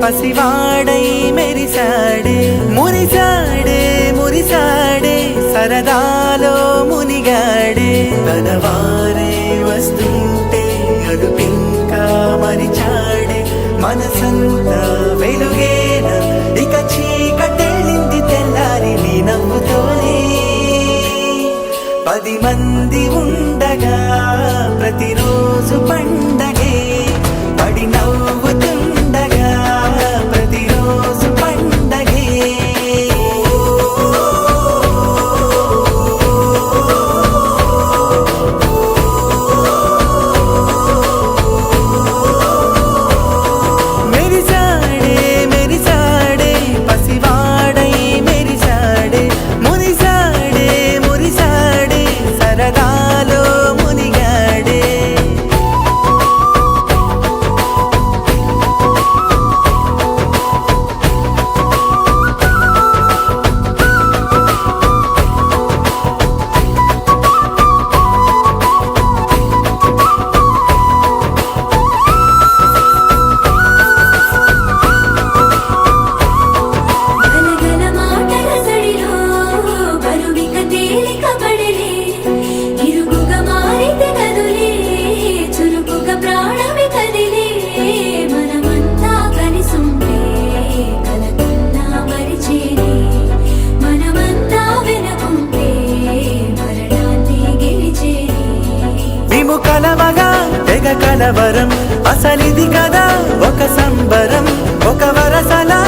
పసివాడై మెరిసాడే మురిసాడే మురిసాడే సరదాలో మునిగాడే తనవారే వస్తుంటే అడుపింకా మరిచాడే మనసంతా వెలుగేనా ఇక చీకటెళ్ళింది తెల్లారి నీ నవ్వుతోనే 10 మంది ఉండగా ప్రతిరోజు పండగే పడి నవ్వుతుండగా ప్రతిరోజు పండగే మెరిసాడే మెరిసాడే పసివాడై మెరిసాడే మురిసాడే మురిసాడే సరదాలో మునిగాడే గలగల మాటల సడిలో బరువిక తేలిక పడలే ఇరుగుగా మారితే కదులే చురుకుగా ప్రాణమి కదిలే మనమంతా కలిసుంటే కలకన్నా మరిచేనే మనమంతా వెనకుంటే మరణాన్ని గెలిచేనే మేము కలవగా తెగ కలవరం అసలిది కదా ఒక సంబరం ఒక వరసలా